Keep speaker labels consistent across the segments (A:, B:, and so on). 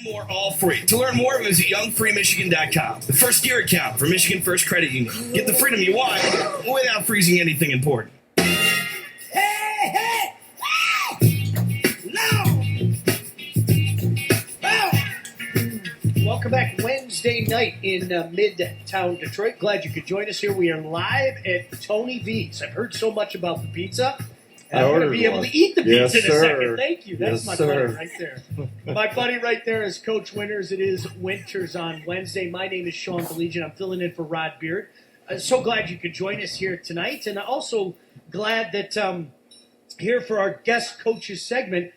A: More all free. To learn more, visit youngfreemichigan.com. The first gear account for Michigan First Credit Union. Get the freedom you want without freezing anything important.
B: Hey! No! Welcome back Wednesday night in Midtown Detroit. Glad you could join us here. We are live at Tony V's. I've heard so much about the pizza. And I'm going to be able to eat the pizza in a second. Thank you. That's my buddy right there. My buddy right there is Coach Winters. It is Winters on Wednesday. My name is Sean Collegian. I'm filling in for Rod Beard. So glad you could join us here tonight. And also glad that here for our guest coaches segment,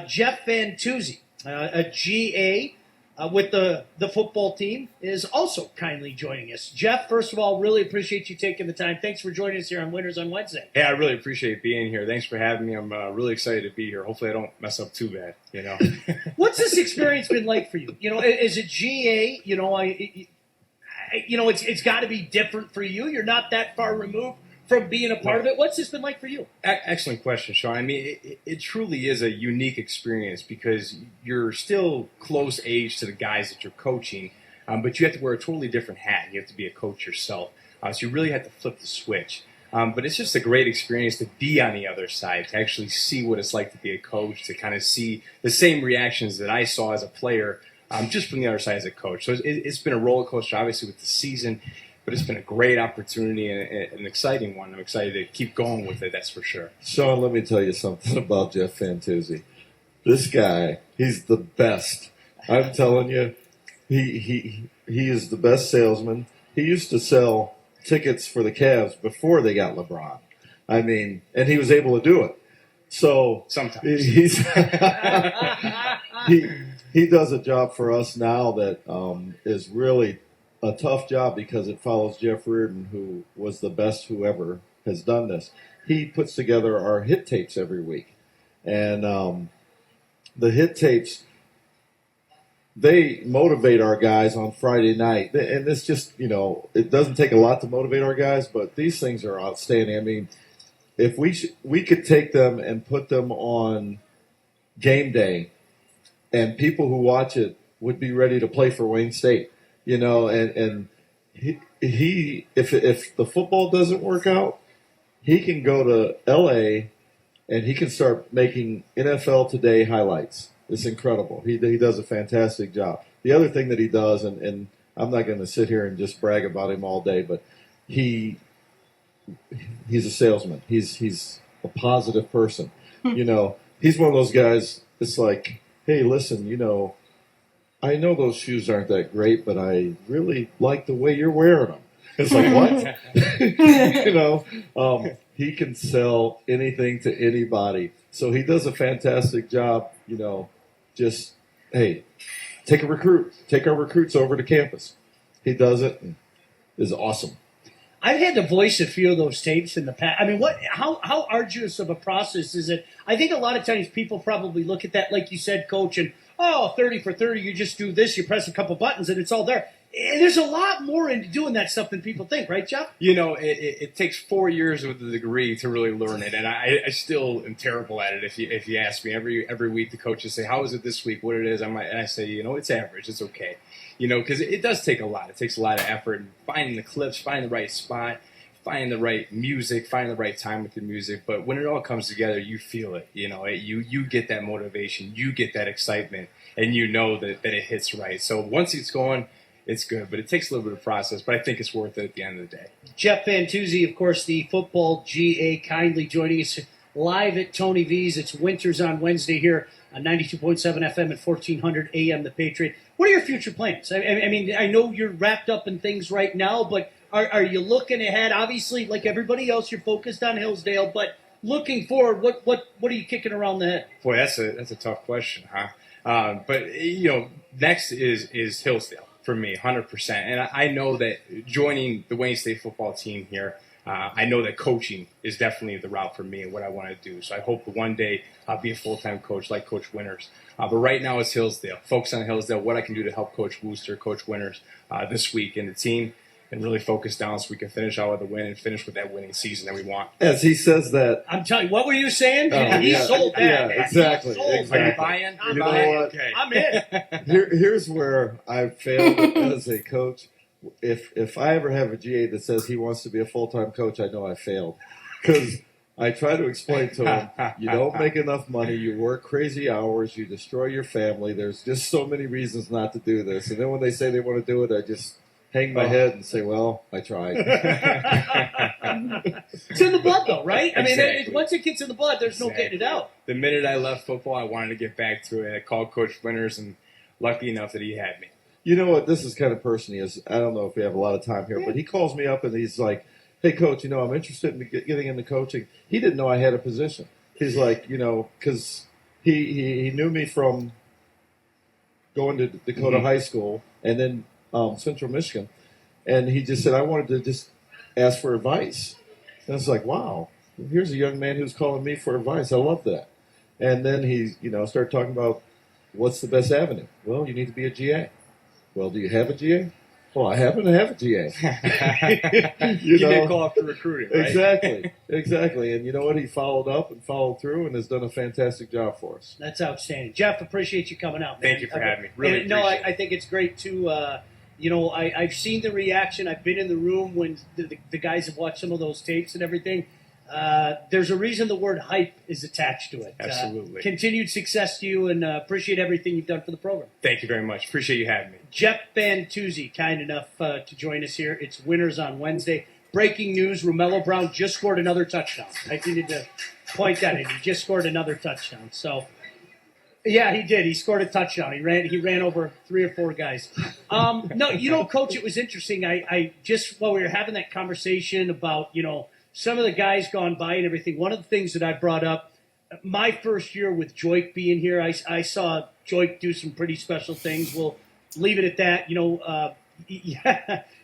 B: Jeff Fantuzzi, a GA with the football team, is also kindly joining us. Jeff, first of all, really appreciate you taking the time. Thanks for joining us here on Winters on Wednesday.
C: Yeah, I really appreciate being here. Thanks for having me. I'm really excited to be here. Hopefully I don't mess up too bad,
B: What's this experience been like for you? As a GA, it's got to be different for you. You're not that far removed from being a part of it. What's this been like for you?
C: Excellent question, Sean. I mean, it truly is a unique experience because you're still close age to the guys that you're coaching, but you have to wear a totally different hat. You have to be a coach yourself. So you really have to flip the switch. But it's just a great experience to be on the other side, to actually see what it's like to be a coach, to kind of see the same reactions that I saw as a player, just from the other side as a coach. So it's been a roller coaster, obviously, with the season. But it's been a great opportunity and an exciting one. I'm excited to keep going with it, that's for sure.
D: Sean, let me tell you something about Jeff Fantuzzi. This guy, he's the best. I'm telling you, he is the best salesman. He used to sell tickets for the Cavs before they got LeBron. I mean, and he was able to do it. So
C: sometimes
D: he does a job for us now that is really a tough job because it follows Jeff Reardon, who was the best whoever has done this. He puts together our hit tapes every week. And the hit tapes, they motivate our guys on Friday night. And this just, it doesn't take a lot to motivate our guys, but these things are outstanding. I mean, if we could take them and put them on game day, and people who watch it would be ready to play for Wayne State. And he if the football doesn't work out, he can go to L.A. and he can start making NFL Today highlights. It's incredible. He does a fantastic job. The other thing that he does, and I'm not going to sit here and just brag about him all day, but he's a salesman. He's a positive person. He's one of those guys. It's like, hey, listen, I know those shoes aren't that great, but I really like the way you're wearing them. It's like, what? He can sell anything to anybody. So he does a fantastic job, just, hey, take our recruits over to campus. He does it and is awesome.
B: I've had to voice a few of those tapes in the past. I mean, how arduous of a process is it? I think a lot of times people probably look at that, like you said, Coach, and 30 for 30, you just do this, you press a couple buttons, and it's all there. There's a lot more into doing that stuff than people think, right, Jeff?
C: It takes 4 years with a degree to really learn it, and I still am terrible at it. If you ask me every week, the coaches say, "How is it this week? What it is?" And I say, it's average, it's okay, because it does take a lot. It takes a lot of effort, finding the clips, finding the right spot, finding the right music, finding the right time with the music. But when it all comes together, you feel it. You get that motivation, you get that excitement, and you know that it hits right. So once it's going, it's good, but it takes a little bit of process, but I think it's worth it at the end of the day.
B: Jeff Fantuzzi, of course, the football GA, kindly joining us live at Tony V's. It's Winters on Wednesday here on 92.7 FM at 1400 AM, The Patriot. What are your future plans? I mean, I know you're wrapped up in things right now, but are you looking ahead? Obviously, like everybody else, you're focused on Hillsdale, but looking forward, what are you kicking around the head?
C: Boy, that's a tough question, huh? But next is Hillsdale. For me, 100%. And I know that joining the Wayne State football team here, I know that coaching is definitely the route for me and what I want to do. So I hope that one day I'll be a full-time coach like Coach Winters. But right now it's Hillsdale. Focus on Hillsdale, what I can do to help Coach Wooster, Coach Winters this week and the team. and really focus down so we can finish out with a win and finish with that winning season that we want.
D: As he says that.
B: I'm telling you, what were you saying?
D: Oh,
B: He
D: yeah.
B: sold that.
D: Yeah,
B: man.
D: exactly,
B: He sold
D: exactly.
C: Are you
B: that.
C: buying?
B: I'm
D: You know
B: buying.
D: what?
C: Okay.
B: I'm in.
D: Here's where I failed as a coach. If I ever have a GA that says he wants to be a full-time coach, I know I failed. Because I try to explain to him, you don't make enough money, you work crazy hours, you destroy your family. There's just so many reasons not to do this. And then when they say they want to do it, I just hang my head and say, well, I tried.
B: It's in the blood, though, right? I mean,
C: Exactly.
B: once it gets in the blood, there's no getting it out.
C: The minute I left football, I wanted to get back to it. I called Coach Winters, and lucky enough that he had me.
D: You know what? This is the kind of person he is. I don't know if we have a lot of time here, but he calls me up and he's like, hey, Coach, I'm interested in getting into coaching. He didn't know I had a position. He's like, because he knew me from going to Dakota High School and then Central Michigan. And he just said, I wanted to just ask for advice. And I was like, wow, here's a young man who's calling me for advice. I love that. And then he, started talking about what's the best avenue. Well, you need to be a GA. Well, do you have a GA? Well, I happen to have a GA.
C: You did call up to recruiting, right?
D: Exactly. And you know what? He followed up and followed through and has done a fantastic job for us.
B: That's outstanding. Jeff, appreciate you coming out, man.
C: Thank you for having me. Really
B: No,
C: appreciate it.
B: I think it's great, too. I've seen the reaction. I've been in the room when the guys have watched some of those tapes and everything. There's a reason the word hype is attached to it.
C: Absolutely.
B: Continued success to you, and appreciate everything you've done for the program.
C: Thank you very much. Appreciate you having me.
B: Jeff Fantuzzi, kind enough to join us here. It's Winners on Wednesday. Breaking news, Romello Brown just scored another touchdown. I needed to point that out. He just scored another touchdown. So, yeah, he did. He scored a touchdown. He ran over 3 or 4 guys. No, Coach, it was interesting. I just, while we were having that conversation about, some of the guys gone by and everything, one of the things that I brought up, my first year with Joik being here, I saw Joik do some pretty special things. We'll leave it at that.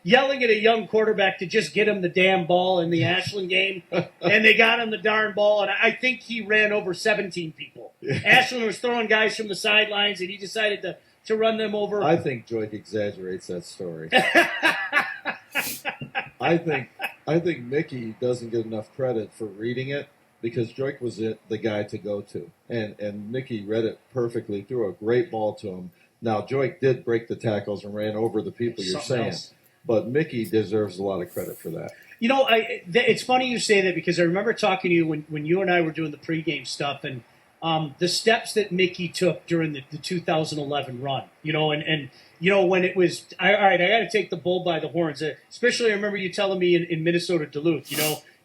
B: Yelling at a young quarterback to just get him the damn ball in the Ashland game, and they got him the darn ball, and I think he ran over 17 people. Ashland was throwing guys from the sidelines, and he decided to run them over.
D: I think Joik exaggerates that story. I think Mickey doesn't get enough credit for reading it because Joik was the guy to go to, and Mickey read it perfectly, threw a great ball to him. Now Joik did break the tackles and ran over the people you're saying, but Mickey deserves a lot of credit for that.
B: It's funny you say that because I remember talking to you when you and I were doing the pregame stuff and the steps that Mickey took during the 2011 run, when it was, all right, I got to take the bull by the horns. Especially, I remember you telling me in Minnesota Duluth,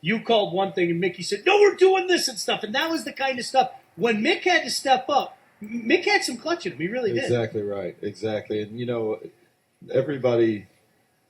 B: you called one thing and Mickey said, no, we're doing this and stuff. And that was the kind of stuff. When Mick had to step up, Mick had some clutch in him. He really did.
D: Exactly right. Exactly. And, everybody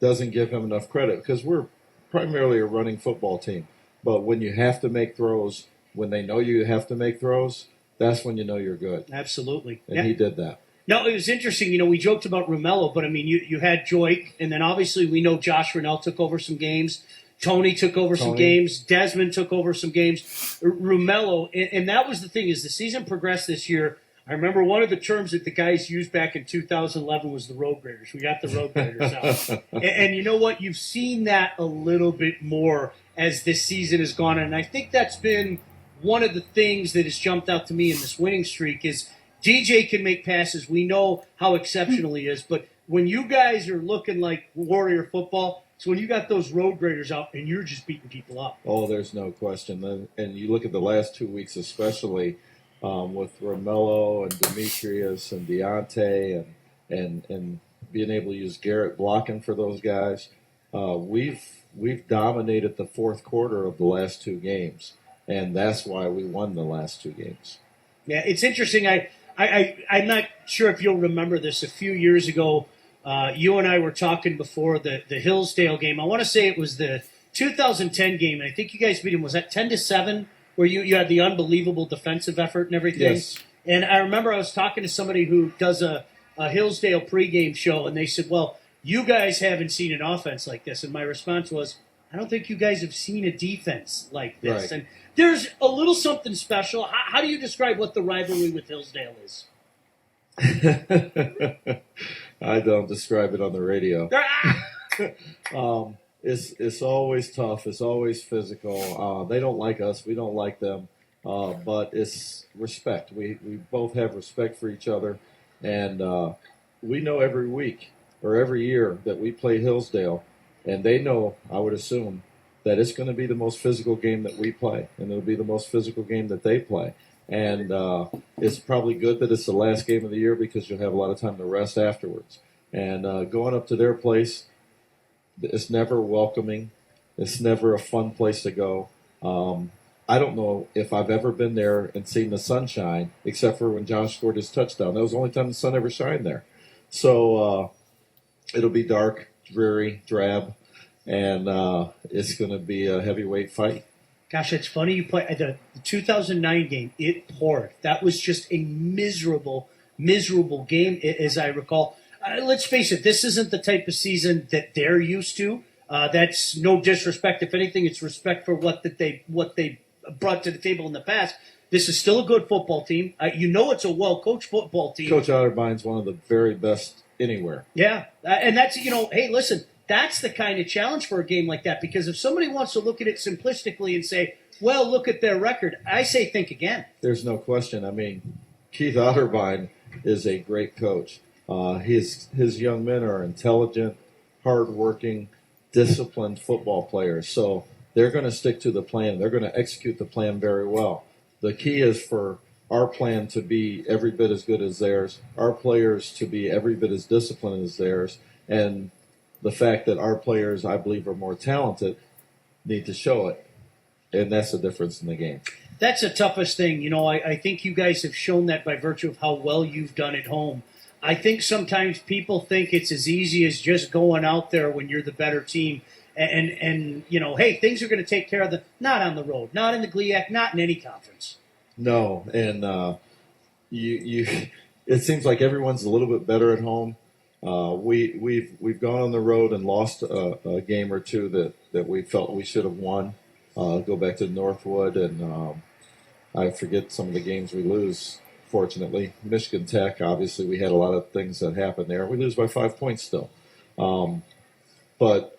D: doesn't give him enough credit because we're primarily a running football team. But when you have to make throws, when they know you have to make throws, that's when you know you're good.
B: Absolutely.
D: And he did that.
B: No, it was interesting. We joked about Romello, but, you had Joik, and then obviously we know Josh Rennell took over some games. Tony took over some games. Desmond took over some games. Romello, and that was the thing, as the season progressed this year, I remember one of the terms that the guys used back in 2011 was the road graders. We got the road graders out. And you know what? You've seen that a little bit more as this season has gone on. And I think that's been one of the things that has jumped out to me in this winning streak is DJ can make passes. We know how exceptional he is. But when you guys are looking like Warrior football, it's when you got those road graders out and you're just beating people up.
D: Oh, there's no question. And you look at the last 2 weeks especially, with Romello and Demetrius and Deontay and being able to use Garrett blocking for those guys, we've dominated the fourth quarter of the last 2 games, and that's why we won the last 2 games.
B: Yeah, it's interesting. I'm not sure if you'll remember this. A few years ago, you and I were talking before the Hillsdale game. I want to say it was the 2010 game, and I think you guys beat him. Was that 10-7? Where you had the unbelievable defensive effort and everything.
D: Yes.
B: And I remember I was talking to somebody who does a Hillsdale pregame show, and they said, well, you guys haven't seen an offense like this. And my response was, I don't think you guys have seen a defense like this.
D: Right.
B: And there's a little something special. How do you describe what the rivalry with Hillsdale is?
D: I don't describe it on the radio. It's always tough. It's always physical. They don't like us. We don't like them. But it's respect. We both have respect for each other, and we know every week or every year that we play Hillsdale, and they know, I would assume, that it's going to be the most physical game that we play, and it'll be the most physical game that they play. And it's probably good that it's the last game of the year because you'll have a lot of time to rest afterwards. And going up to their place, it's never welcoming. It's never a fun place to go. I don't know if I've ever been there and seen the sunshine, except for when Josh scored his touchdown. That was the only time the sun ever shined there. So it'll be dark, dreary, drab, and it's going to be a heavyweight fight.
B: Gosh, it's funny you play the 2009 game. It poured. That was just a miserable game, as I recall. Let's face it. This isn't the type of season that they're used to. That's no disrespect. If anything, it's respect for what they brought to the table in the past. This is still a good football team. It's a well-coached football team.
D: Coach Otterbine's one of the very best anywhere.
B: Yeah, and that's, hey, listen, that's the kind of challenge for a game like that, because if somebody wants to look at it simplistically and say, well, look at their record, I say think again.
D: There's no question. I mean, Keith Otterbine is a great coach. His young men are intelligent, hardworking, disciplined football players. So they're going to stick to the plan. They're going to execute the plan very well. The key is for our plan to be every bit as good as theirs, our players to be every bit as disciplined as theirs, and the fact that our players, I believe, are more talented, need to show it. And that's the difference in the game. That's
B: the toughest thing. I think you guys have shown that by virtue of how well you've done at home. I think sometimes people think it's as easy as just going out there when you're the better team and hey, things are going to take care of not on the road, not in the GLIAC, not in any conference.
D: No, and it seems like everyone's a little bit better at home. We've gone on the road and lost a game or two that we felt we should have won. Go back to Northwood, and I forget some of the games we lose. Fortunately, Michigan Tech, obviously, we had a lot of things that happened there. We lose by 5 points still. But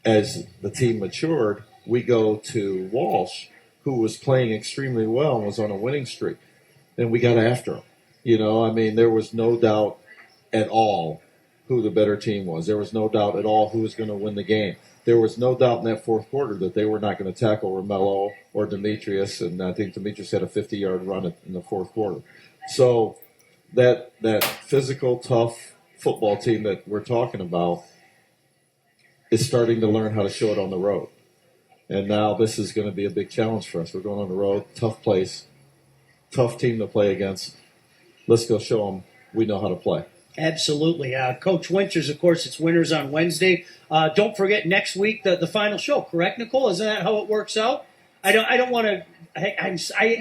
D: as the team matured, we go to Walsh, who was playing extremely well and was on a winning streak. And we got after him. There was no doubt at all who the better team was. There was no doubt at all who was going to win the game. There was no doubt in that fourth quarter that they were not going to tackle Romello or Demetrius, and I think Demetrius had a 50-yard run in the fourth quarter. So that physical, tough football team that we're talking about is starting to learn how to show it on the road. And now this is going to be a big challenge for us. We're going on the road, tough place, tough team to play against. Let's go show them we know how to play.
B: Absolutely. Coach Winters, of course, it's Winners on Wednesday. Don't forget next week the final show, correct, Nicole? Isn't that how it works out? I don't want to. I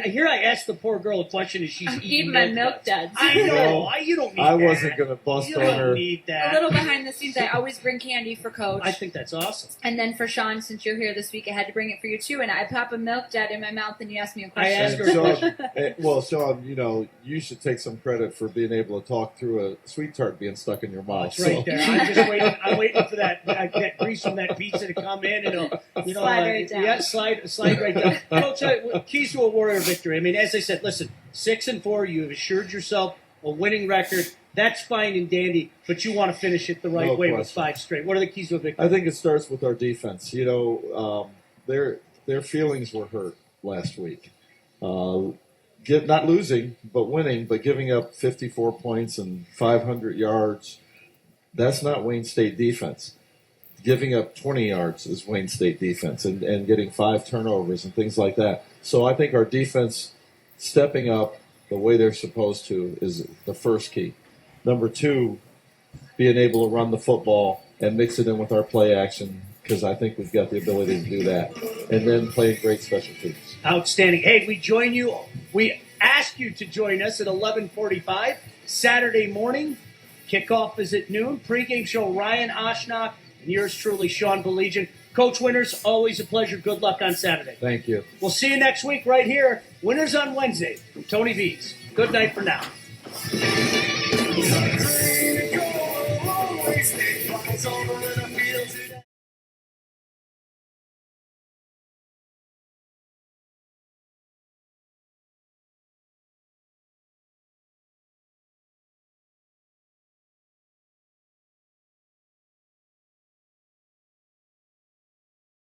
B: hear I asked the poor girl a question as she's eating
E: my milk duds.
B: I know. You don't need that.
D: I wasn't going to bust on her.
B: You don't need that.
E: A little behind the scenes, I always bring candy for Coach.
B: I think that's awesome.
E: And then for Sean, since you're here this week, I had to bring it for you too. And I pop a milk dud in my mouth and you ask me a question.
B: I asked her a
D: question. Well, Sean, you should take some credit for being able to talk through a sweet tart being stuck in your mouth.
B: It's right there. I'm just waiting. I'm waiting for that grease from that pizza to come in and
E: slide right down.
B: Yeah, slide right down. Coach, keys to a Warrior victory. As I said, listen, 6-4. You have assured yourself a winning record. That's fine and dandy, but you want to finish it the right way with 5 straight. What are the keys to a victory?
D: I think it starts with our defense. Their feelings were hurt last week. Not losing, but winning, but giving up 54 points and 500 yards. That's not Wayne State defense. Giving up 20 yards is Wayne State defense, and getting 5 turnovers and things like that. So I think our defense stepping up the way they're supposed to is the first key. Number 2, being able to run the football and mix it in with our play action, because I think we've got the ability to do that. And then playing great special teams.
B: Outstanding. Hey, we ask you to join us at 11:45 Saturday morning. Kickoff is at noon. Pre-game show, Ryan Oshnock and yours truly, Sean Belegian. Coach Winters, always a pleasure. Good luck on Saturday.
D: Thank you.
B: We'll see you next week right here. Winners on Wednesday from Tony V's. Good night for now.
F: Always